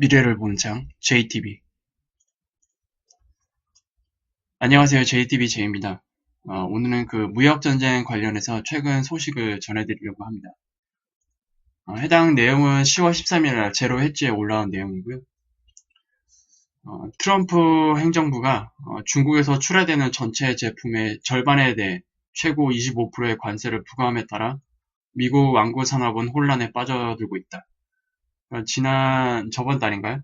미래를 보는 장 JTB. 안녕하세요. JTB 제입니다. 오늘은 그 무역전쟁 관련해서 최근 소식을 전해드리려고 합니다. 해당 내용은 10월 13일 날 제로 hedge에 올라온 내용이고요. 트럼프 행정부가 중국에서 출하되는 전체 제품의 절반에 대해 최고 25%의 관세를 부과함에 따라 미국 완구 산업은 혼란에 빠져들고 있다. 저번 달인가요?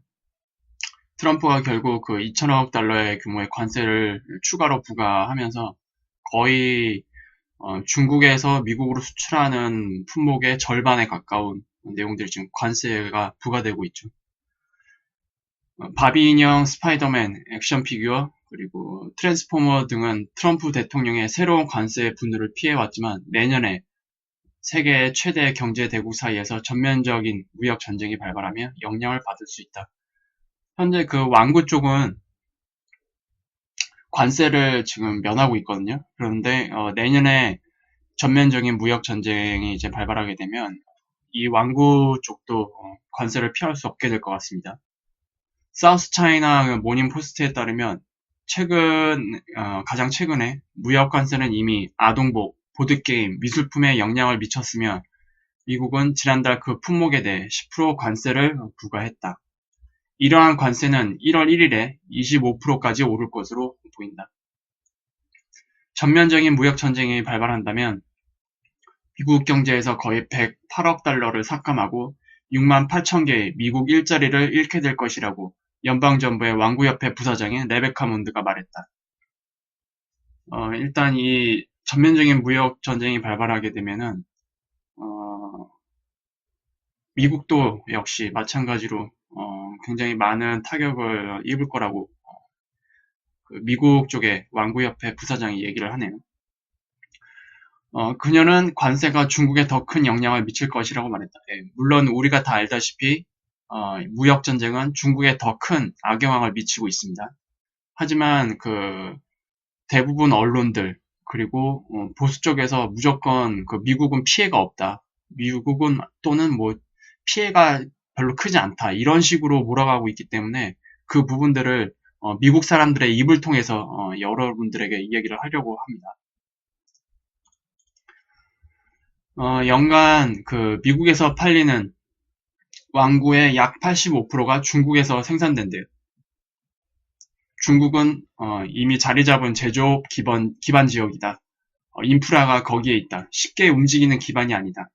트럼프가 결국 그 2천억 달러의 규모의 관세를 추가로 부과하면서 거의 중국에서 미국으로 수출하는 품목의 절반에 가까운 내용들이 지금 관세가 부과되고 있죠. 바비 인형, 스파이더맨, 액션 피규어, 그리고 트랜스포머 등은 트럼프 대통령의 새로운 관세 분노를 피해왔지만 내년에 세계 최대 경제 대국 사이에서 전면적인 무역 전쟁이 발발하며 영향을 받을 수 있다. 현재 그 완구 쪽은 관세를 지금 면하고 있거든요. 그런데 내년에 전면적인 무역 전쟁이 이제 발발하게 되면 이 완구 쪽도 관세를 피할 수 없게 될 것 같습니다. 사우스 차이나 모닝 포스트에 따르면 가장 최근에 무역 관세는 이미 아동복, 보드게임, 미술품에 영향을 미쳤으며 미국은 지난달 그 품목에 대해 10% 관세를 부과했다. 이러한 관세는 1월 1일에 25%까지 오를 것으로 보인다. 전면적인 무역 전쟁이 발발한다면 미국 경제에서 거의 108억 달러를 삭감하고 6만 8천 개의 미국 일자리를 잃게 될 것이라고 연방정부의 완구협회 부사장인 레베카 몬드가 말했다. 일단 이 전면적인 무역 전쟁이 발발하게 되면은 미국도 역시 마찬가지로 굉장히 많은 타격을 입을 거라고 그 미국 쪽의 완구협회 부사장이 얘기를 하네요. 그녀는 관세가 중국에 더 큰 영향을 미칠 것이라고 말했다. 예, 물론 우리가 다 알다시피 무역 전쟁은 중국에 더 큰 악영향을 미치고 있습니다. 하지만 그 대부분 언론들 그리고 보수 쪽에서 무조건 그 미국은 피해가 없다. 미국은 또는 뭐 피해가 별로 크지 않다. 이런 식으로 몰아가고 있기 때문에 그 부분들을 미국 사람들의 입을 통해서 여러분들에게 이야기를 하려고 합니다. 연간 그 미국에서 팔리는 완구의 약 85%가 중국에서 생산된대요. 중국은 이미 자리 잡은 제조업 기반 지역이다. 인프라가 거기에 있다. 쉽게 움직이는 기반이 아니다.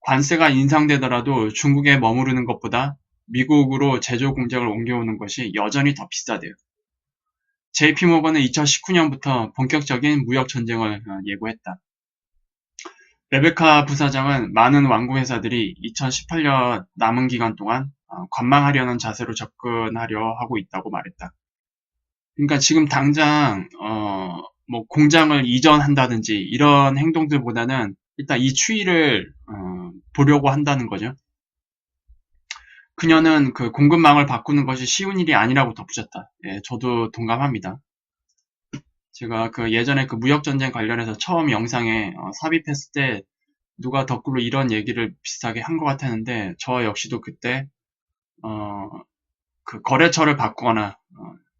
관세가 인상되더라도 중국에 머무르는 것보다 미국으로 제조 공장을 옮겨오는 것이 여전히 더 비싸대요. JP모건은 2019년부터 본격적인 무역 전쟁을 예고했다. 레베카 부사장은 많은 완구 회사들이 2018년 남은 기간 동안 관망하려는 자세로 접근하려 하고 있다고 말했다. 그러니까 지금 당장 뭐 공장을 이전한다든지 이런 행동들보다는 일단 이 추이를 보려고 한다는 거죠. 그녀는 그 공급망을 바꾸는 것이 쉬운 일이 아니라고 덧붙였다. 예, 저도 동감합니다. 제가 그 예전에 그 무역전쟁 관련해서 처음 영상에 삽입했을 때 누가 댓글로 이런 얘기를 비슷하게 한 것 같았는데 저 역시도 그때 그 거래처를 바꾸거나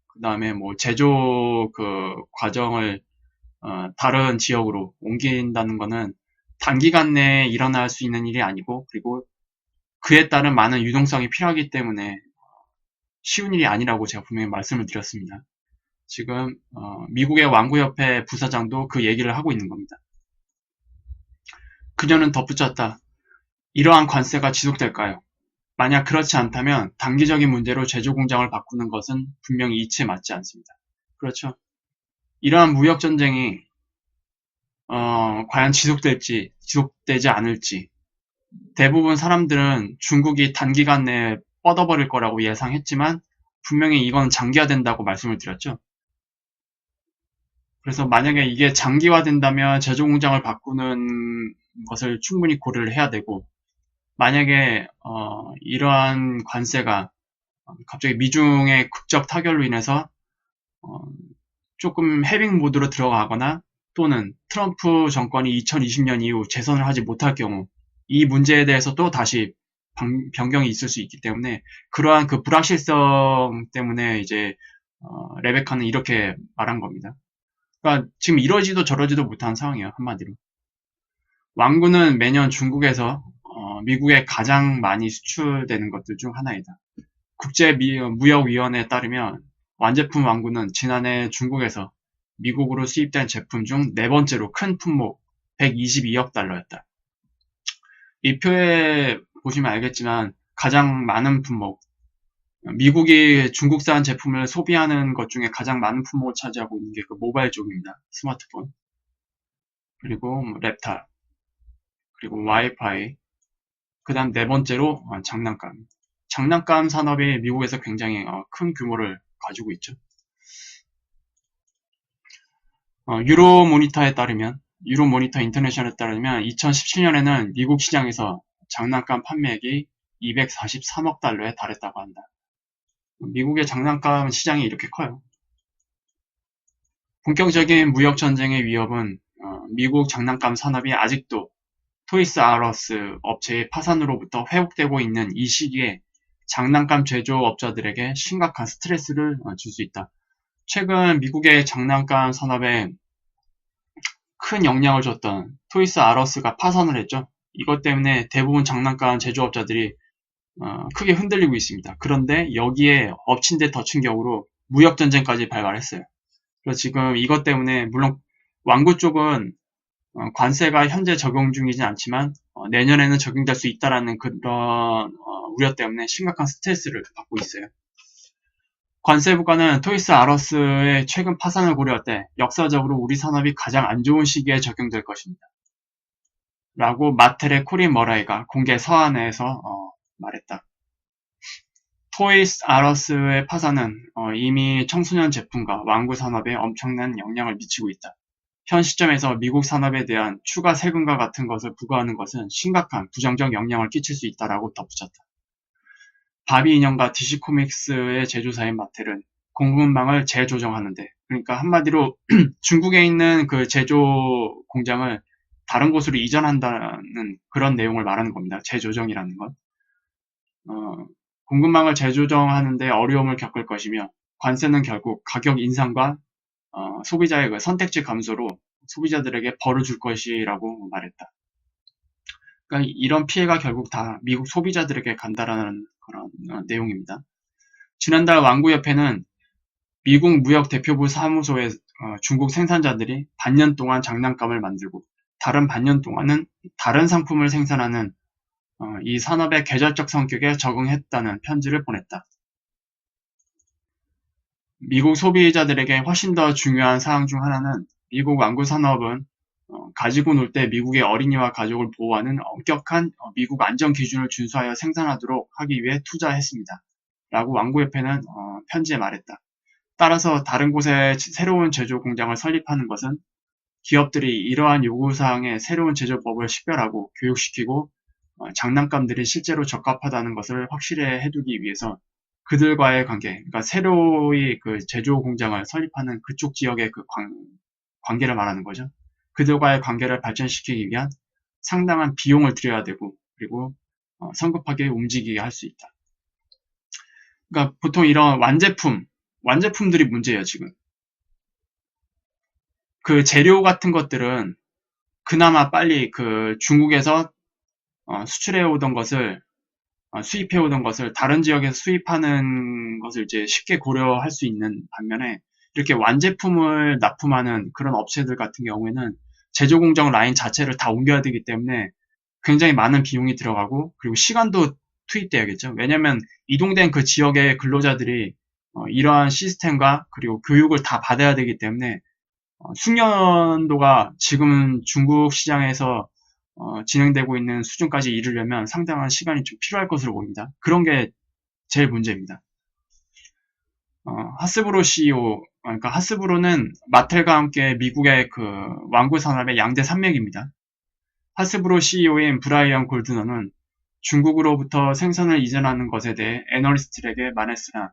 그 다음에 뭐 제조 그 과정을 다른 지역으로 옮긴다는 거는 단기간 내에 일어날 수 있는 일이 아니고 그리고 그에 따른 많은 유동성이 필요하기 때문에 쉬운 일이 아니라고 제가 분명히 말씀을 드렸습니다. 지금 미국의 완구협회 부사장도 그 얘기를 하고 있는 겁니다. 그녀는 덧붙였다. 이러한 관세가 지속될까요? 만약 그렇지 않다면 단기적인 문제로 제조 공장을 바꾸는 것은 분명히 이치에 맞지 않습니다. 그렇죠. 이러한 무역 전쟁이 과연 지속되지 않을지 대부분 사람들은 중국이 단기간 내에 뻗어버릴 거라고 예상했지만 분명히 이건 장기화된다고 말씀을 드렸죠. 그래서 만약에 이게 장기화된다면 제조 공장을 바꾸는 것을 충분히 고려를 해야 되고 만약에 이러한 관세가 갑자기 미중의 극적 타결로 인해서 조금 해빙 모드로 들어가거나 또는 트럼프 정권이 2020년 이후 재선을 하지 못할 경우 이 문제에 대해서 또 다시 변경이 있을 수 있기 때문에 그러한 그 불확실성 때문에 이제 레베카는 이렇게 말한 겁니다. 그러니까 지금 이러지도 저러지도 못한 상황이에요. 한마디로. 왕구는 매년 중국에서 미국에 가장 많이 수출되는 것들 중 하나이다. 국제무역위원회에 따르면 완제품 왕구는 지난해 중국에서 미국으로 수입된 제품 중 네 번째로 큰 품목 122억 달러였다. 이 표에 보시면 알겠지만 가장 많은 품목, 미국이 중국산 제품을 소비하는 것 중에 가장 많은 품목을 차지하고 있는 게 그 모바일 쪽입니다. 스마트폰, 그리고 랩탑, 그리고 와이파이, 그 다음 네 번째로 장난감. 장난감 산업이 미국에서 굉장히 큰 규모를 가지고 있죠. 유로모니터 인터내셔널에 따르면 2017년에는 미국 시장에서 장난감 판매액이 243억 달러에 달했다고 한다. 미국의 장난감 시장이 이렇게 커요. 본격적인 무역 전쟁의 위협은 미국 장난감 산업이 아직도 토이스 R 어스 업체의 파산으로부터 회복되고 있는 이 시기에 장난감 제조업자들에게 심각한 스트레스를 줄 수 있다. 최근 미국의 장난감 산업에 큰 영향을 줬던 토이스 R 어스가 파산을 했죠. 이것 때문에 대부분 장난감 제조업자들이 크게 흔들리고 있습니다. 그런데 여기에 엎친 데 덮친 격으로 무역전쟁까지 발발했어요. 그래서 지금 이것 때문에 물론 왕구 쪽은 관세가 현재 적용 중이진 않지만 내년에는 적용될 수 있다라는 그런 우려 때문에 심각한 스트레스를 받고 있어요. 관세부과는 토이스 R 어스의 최근 파산을 고려할 때 역사적으로 우리 산업이 가장 안 좋은 시기에 적용될 것입니다. 라고 마텔의 코린 머라이가 공개 서한에서 말했다. 토이스 R 어스의 파산은 이미 청소년 제품과 왕구 산업에 엄청난 영향을 미치고 있다. 현 시점에서 미국 산업에 대한 추가 세금과 같은 것을 부과하는 것은 심각한 부정적 영향을 끼칠 수 있다라고 덧붙였다. 바비 인형과 DC 코믹스의 제조사인 마텔은 공급망을 재조정하는데, 그러니까 한마디로 중국에 있는 그 제조 공장을 다른 곳으로 이전한다는 그런 내용을 말하는 겁니다. 재조정이라는 건. 공급망을 재조정하는데 어려움을 겪을 것이며 관세는 결국 가격 인상과 소비자의 그 선택지 감소로 소비자들에게 벌을 줄 것이라고 말했다. 그러니까 이런 피해가 결국 다 미국 소비자들에게 간다라는 그런 내용입니다. 지난달 왕구협회는 미국 무역대표부 사무소에 중국 생산자들이 반년 동안 장난감을 만들고 다른 반년 동안은 다른 상품을 생산하는 이 산업의 계절적 성격에 적응했다는 편지를 보냈다. 미국 소비자들에게 훨씬 더 중요한 사항 중 하나는 미국 왕구 산업은 가지고 놀 때 미국의 어린이와 가족을 보호하는 엄격한 미국 안전 기준을 준수하여 생산하도록 하기 위해 투자했습니다. 라고 왕구협회는 편지에 말했다. 따라서 다른 곳에 새로운 제조 공장을 설립하는 것은 기업들이 이러한 요구사항의 새로운 제조법을 식별하고 교육시키고 장난감들이 실제로 적합하다는 것을 확실히 해두기 위해서 그들과의 관계, 그러니까 새로이 그 제조 공장을 설립하는 그쪽 지역의 그 관계를 말하는 거죠. 그들과의 관계를 발전시키기 위한 상당한 비용을 들여야 되고, 그리고 성급하게 움직이게 할 수 있다. 그러니까 보통 이런 완제품들이 문제예요, 지금. 그 재료 같은 것들은 그나마 빨리 그 중국에서 수출해 오던 것을 수입해 오던 것을 다른 지역에서 수입하는 것을 이제 쉽게 고려할 수 있는 반면에 이렇게 완제품을 납품하는 그런 업체들 같은 경우에는 제조 공정 라인 자체를 다 옮겨야 되기 때문에 굉장히 많은 비용이 들어가고 그리고 시간도 투입돼야겠죠. 왜냐하면 이동된 그 지역의 근로자들이 이러한 시스템과 그리고 교육을 다 받아야 되기 때문에 숙련도가 지금은 중국 시장에서 진행되고 있는 수준까지 이르려면 상당한 시간이 좀 필요할 것으로 보입니다. 그런 게 제일 문제입니다. 하스브로 CEO, 그러니까 하스브로는 마텔과 함께 미국의 그 왕구 산업의 양대 산맥입니다. 하스브로 CEO인 브라이언 골드너는 중국으로부터 생산을 이전하는 것에 대해 애널리스트들에게 말했으나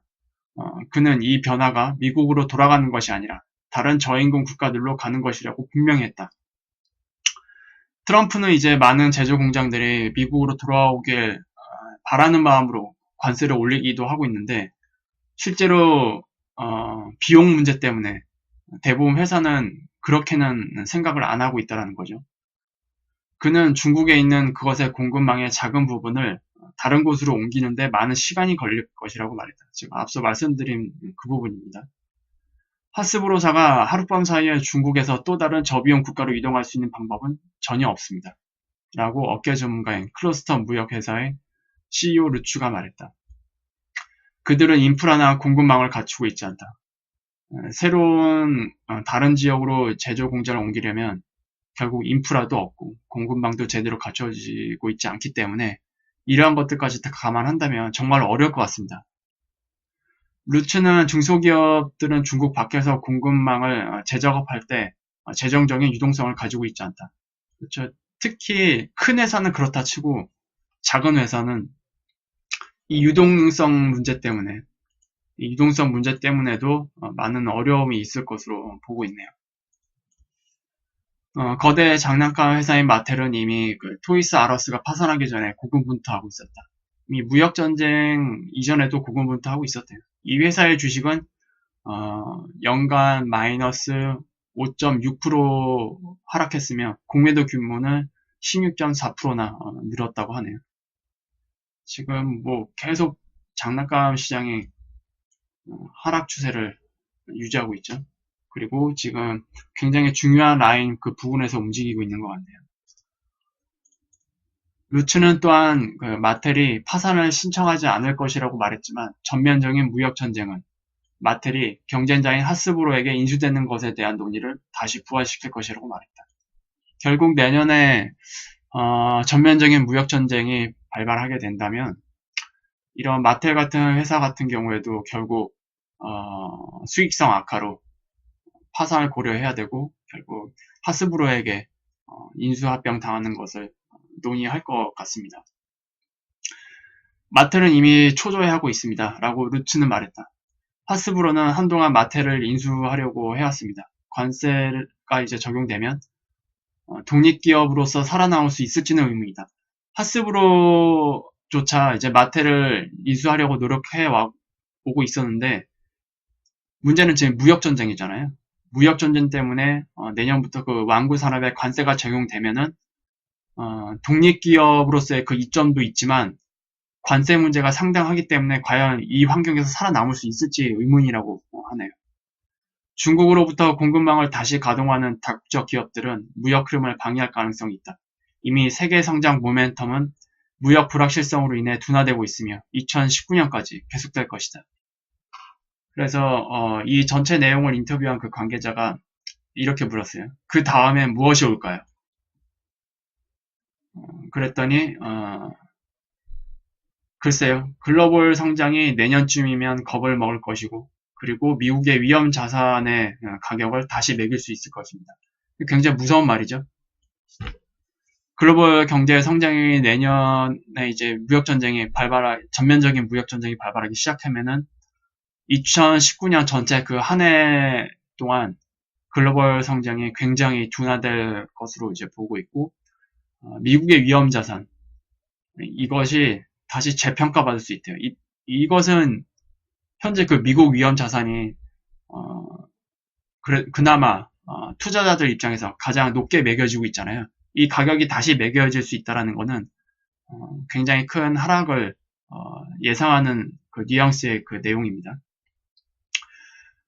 그는 이 변화가 미국으로 돌아가는 것이 아니라 다른 저임금 국가들로 가는 것이라고 분명히 했다. 트럼프는 이제 많은 제조 공장들이 미국으로 돌아오길 바라는 마음으로 관세를 올리기도 하고 있는데 실제로 비용 문제 때문에 대부분 회사는 그렇게는 생각을 안 하고 있다는 거죠. 그는 중국에 있는 그것의 공급망의 작은 부분을 다른 곳으로 옮기는데 많은 시간이 걸릴 것이라고 말했다. 지금 앞서 말씀드린 그 부분입니다. 하스브로사가 하룻밤 사이에 중국에서 또 다른 저비용 국가로 이동할 수 있는 방법은 전혀 없습니다. 라고 업계 전문가인 클러스터 무역회사의 CEO 루츠가 말했다. 그들은 인프라나 공급망을 갖추고 있지 않다. 새로운 다른 지역으로 제조 공장을 옮기려면 결국 인프라도 없고 공급망도 제대로 갖춰지고 있지 않기 때문에 이러한 것들까지 다 감안한다면 정말 어려울 것 같습니다. 루츠는 중소기업들은 중국 밖에서 공급망을 재작업할 때 재정적인 유동성을 가지고 있지 않다. 그렇죠. 특히 큰 회사는 그렇다 치고 작은 회사는 이 유동성 문제 때문에도 많은 어려움이 있을 것으로 보고 있네요. 거대 장난감 회사인 마텔은 이미 그 토이스 R어스가 파산하기 전에 고군분투하고 있었다. 이미 무역전쟁 이전에도 고군분투하고 있었대요. 이 회사의 주식은 연간 마이너스 5.6% 하락했으며 공매도 규모는 16.4%나 늘었다고 하네요. 지금 뭐 계속 장난감 시장이 하락 추세를 유지하고 있죠. 그리고 지금 굉장히 중요한 라인 그 부분에서 움직이고 있는 것 같네요. 루츠는 또한 그 마텔이 파산을 신청하지 않을 것이라고 말했지만 전면적인 무역 전쟁은 마텔이 경쟁자인 하스브로에게 인수되는 것에 대한 논의를 다시 부활시킬 것이라고 말했다. 결국 내년에 전면적인 무역 전쟁이 발발하게 된다면 이런 마텔 같은 회사 같은 경우에도 결국 수익성 악화로 파산을 고려해야 되고 결국 하스브로에게 인수합병 당하는 것을 논의할 것 같습니다. 마텔은 이미 초조해하고 있습니다. 라고 루츠는 말했다. 하스브로는 한동안 마텔을 인수하려고 해왔습니다. 관세가 이제 적용되면 독립기업으로서 살아남을 수 있을지는 의문이다. 하스브로조차 이제 마텔을 인수하려고 노력해 오고 있었는데 문제는 지금 무역전쟁이잖아요. 무역전쟁 때문에 내년부터 그 완구 산업에 관세가 적용되면은 독립기업으로서의 그 이점도 있지만 관세 문제가 상당하기 때문에 과연 이 환경에서 살아남을 수 있을지 의문이라고 하네요. 중국으로부터 공급망을 다시 가동하는 다국적 기업들은 무역 흐름을 방해할 가능성이 있다. 이미 세계 성장 모멘텀은 무역 불확실성으로 인해 둔화되고 있으며 2019년까지 계속될 것이다. 그래서 이 전체 내용을 인터뷰한 그 관계자가 이렇게 물었어요. 그 다음엔 무엇이 올까요? 그랬더니 글쎄요. 글로벌 성장이 내년쯤이면 겁을 먹을 것이고 그리고 미국의 위험 자산의 가격을 다시 매길 수 있을 것입니다. 굉장히 무서운 말이죠. 글로벌 경제 성장이 내년에 이제 전면적인 무역 전쟁이 발발하기 시작하면은 2019년 전체 그 한 해 동안 글로벌 성장이 굉장히 둔화될 것으로 이제 보고 있고 미국의 위험 자산 이것이 다시 재평가받을 수 있대요. 이것은 현재 그 미국 위험 자산이 그나마 투자자들 입장에서 가장 높게 매겨지고 있잖아요. 이 가격이 다시 매겨질 수 있다는 것은 굉장히 큰 하락을 예상하는 그 뉘앙스의 그 내용입니다.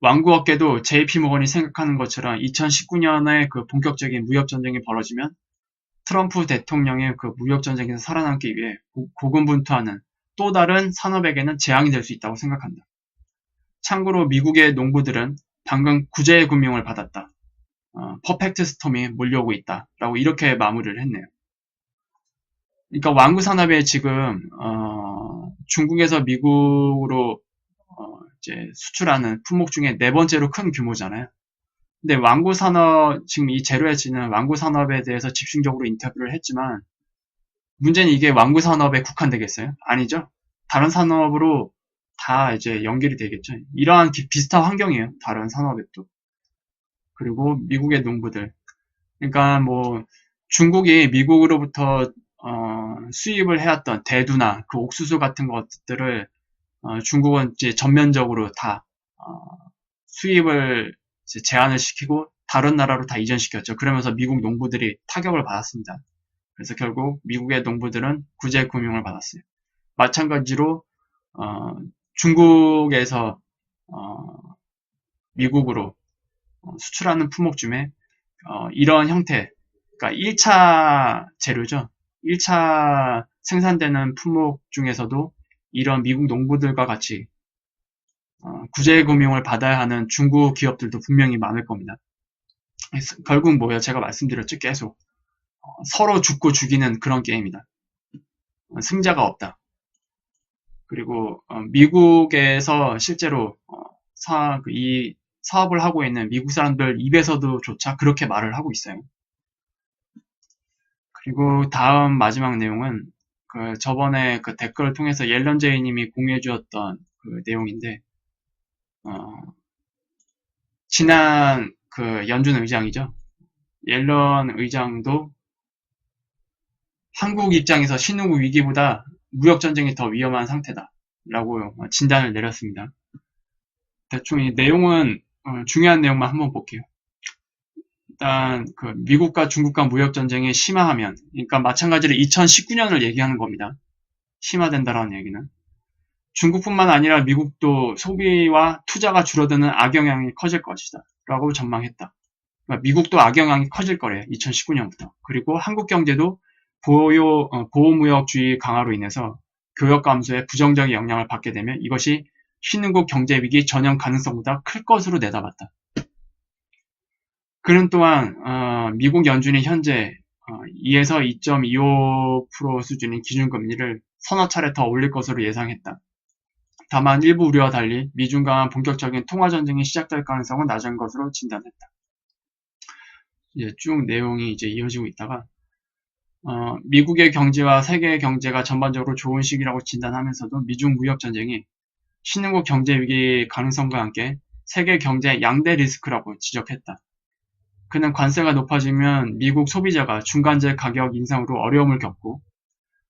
완구업계도 JP모건이 생각하는 것처럼 2019년에 그 본격적인 무역전쟁이 벌어지면 트럼프 대통령의 그 무역전쟁에서 살아남기 위해 고군분투하는 또 다른 산업에게는 재앙이 될 수 있다고 생각한다. 참고로 미국의 농부들은 방금 구제의 금융을 받았다. 퍼펙트 스톰이 몰려오고 있다. 라고 이렇게 마무리를 했네요. 그러니까 완구 산업에 지금 중국에서 미국으로 이제 수출하는 품목 중에 네 번째로 큰 규모잖아요. 근데 완구 산업 지금 이 제로에지는 완구 산업에 대해서 집중적으로 인터뷰를 했지만 문제는 이게 완구 산업에 국한되겠어요? 아니죠. 다른 산업으로 다 이제 연결이 되겠죠. 이러한 비슷한 환경이에요. 다른 산업에도. 그리고 미국의 농부들. 그러니까 뭐 중국이 미국으로부터 수입을 해왔던 대두나 그 옥수수 같은 것들을 중국은 이제 전면적으로 다 수입을 이제 제한을 시키고 다른 나라로 다 이전시켰죠. 그러면서 미국 농부들이 타격을 받았습니다. 그래서 결국 미국의 농부들은 구제 금융을 받았어요. 마찬가지로 중국에서 미국으로 수출하는 품목 중에 이런 형태, 그러니까 1차 재료죠. 1차 생산되는 품목 중에서도 이런 미국 농부들과 같이 구제 금융을 받아야 하는 중국 기업들도 분명히 많을 겁니다. 결국 뭐예요? 제가 말씀드렸죠. 계속 서로 죽고 죽이는 그런 게임이다. 승자가 없다. 그리고 미국에서 실제로 이 사업을 하고 있는 미국 사람들 입에서도 조차 그렇게 말을 하고 있어요. 그리고 다음 마지막 내용은 저번에 그 댓글을 통해서 옐런 제이님이 공유해 주었던 그 내용인데 지난 그 연준 의장이죠. 옐런 의장도 한국 입장에서 신흥국 위기보다 무역전쟁이 더 위험한 상태다 라고 진단을 내렸습니다. 대충 이 내용은 중요한 내용만 한번 볼게요. 일단 그 미국과 중국과 무역전쟁이 심화하면, 그러니까 마찬가지로 2019년을 얘기하는 겁니다. 심화된다라는 얘기는. 중국뿐만 아니라 미국도 소비와 투자가 줄어드는 악영향이 커질 것이다 라고 전망했다. 그러니까 미국도 악영향이 커질 거래요. 2019년부터. 그리고 한국 경제도 보호무역주의 강화로 인해서 교역 감소에 부정적인 영향을 받게 되면 이것이 신흥국 경제위기 전형 가능성보다 클 것으로 내다봤다. 그는 또한 미국 연준이 현재 2에서 2.25% 수준인 기준금리를 서너 차례 더 올릴 것으로 예상했다. 다만 일부 우려와 달리 미중 간의 본격적인 통화전쟁이 시작될 가능성은 낮은 것으로 진단했다. 이제 쭉 내용이 이제 이어지고 있다가 미국의 경제와 세계의 경제가 전반적으로 좋은 시기라고 진단하면서도 미중 무역전쟁이 신흥국 경제 위기 가능성과 함께 세계 경제 양대 리스크라고 지적했다. 그는 관세가 높아지면 미국 소비자가 중간재 가격 인상으로 어려움을 겪고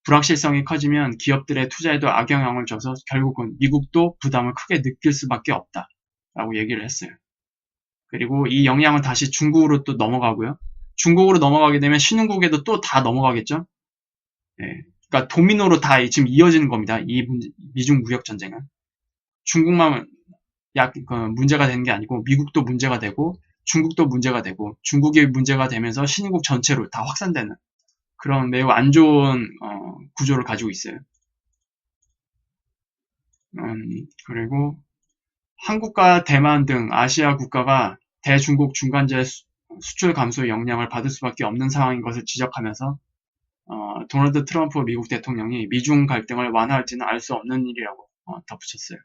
불확실성이 커지면 기업들의 투자에도 악영향을 줘서 결국은 미국도 부담을 크게 느낄 수밖에 없다 라고 얘기를 했어요. 그리고 이 영향은 다시 중국으로 또 넘어가고요. 중국으로 넘어가게 되면 신흥국에도 또 다 넘어가겠죠. 네. 그러니까 도미노로 다 지금 이어지는 겁니다. 이 미중 무역 전쟁은. 중국만 문제가 되는 게 아니고 미국도 문제가 되고 중국도 문제가 되고 중국이 문제가 되면서 신흥국 전체로 다 확산되는 그런 매우 안 좋은 구조를 가지고 있어요. 그리고 한국과 대만 등 아시아 국가가 대중국 중간재 수출 감소의 영향을 받을 수밖에 없는 상황인 것을 지적하면서 도널드 트럼프 미국 대통령이 미중 갈등을 완화할지는 알 수 없는 일이라고 덧붙였어요.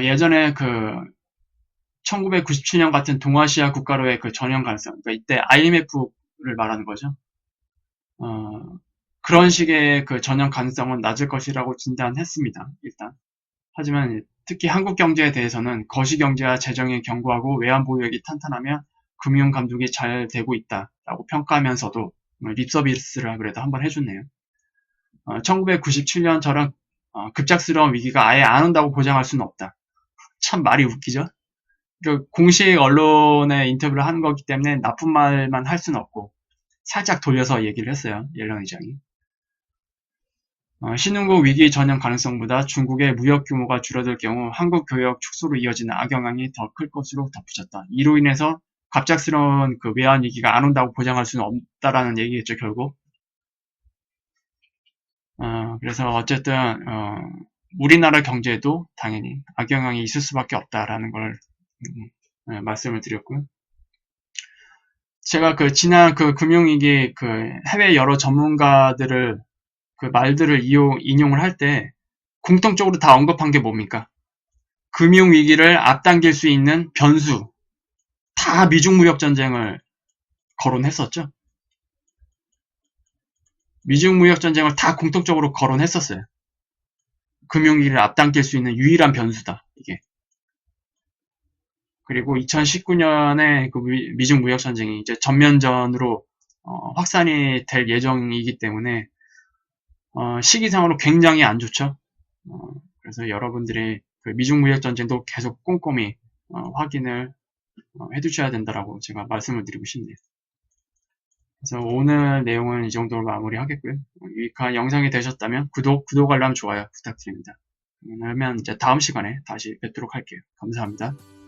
예전에 그 1997년 같은 동아시아 국가로의 그 전형 가능성, 그러니까 이때 IMF를 말하는 거죠. 그런 식의 그 전형 가능성은 낮을 것이라고 진단했습니다. 일단. 하지만 특히 한국 경제에 대해서는 거시경제와 재정이 견고하고 외환보유액이 탄탄하며 금융 감독이 잘 되고 있다라고 평가하면서도 립서비스를 그래도 한번 해줬네요. 1997년처럼 급작스러운 위기가 아예 안 온다고 보장할 수는 없다. 참 말이 웃기죠? 공식 언론에 인터뷰를 하는 거기 때문에 나쁜 말만 할 수는 없고 살짝 돌려서 얘기를 했어요. 옐런 의장이. 신흥국 위기 전형 가능성보다 중국의 무역 규모가 줄어들 경우 한국 교역 축소로 이어지는 악영향이 더 클 것으로 덧붙였다. 이로 인해서 갑작스러운 그 외환 위기가 안 온다고 보장할 수는 없다라는 얘기겠죠, 결국. 그래서 어쨌든 우리나라 경제에도 당연히 악영향이 있을 수밖에 없다라는 걸 말씀을 드렸고요. 제가 지난 금융위기 해외 여러 전문가들을 그 말들을 인용을 할 때 공통적으로 다 언급한 게 뭡니까? 금융위기를 앞당길 수 있는 변수, 다 미중무역전쟁을 거론했었죠. 미중무역전쟁을 다 공통적으로 거론했었어요. 금융위기를 앞당길 수 있는 유일한 변수다, 이게. 그리고 2019년에 그 미중무역전쟁이 이제 전면전으로 확산이 될 예정이기 때문에 시기상으로 굉장히 안 좋죠. 그래서 여러분들이 그 미중 무역 전쟁도 계속 꼼꼼히 확인을 해두셔야 된다라고 제가 말씀을 드리고 싶네요. 그래서 오늘 내용은 이 정도로 마무리하겠고요. 유익한 영상이 되셨다면 구독, 알람, 좋아요 부탁드립니다. 그러면 이제 다음 시간에 다시 뵙도록 할게요. 감사합니다.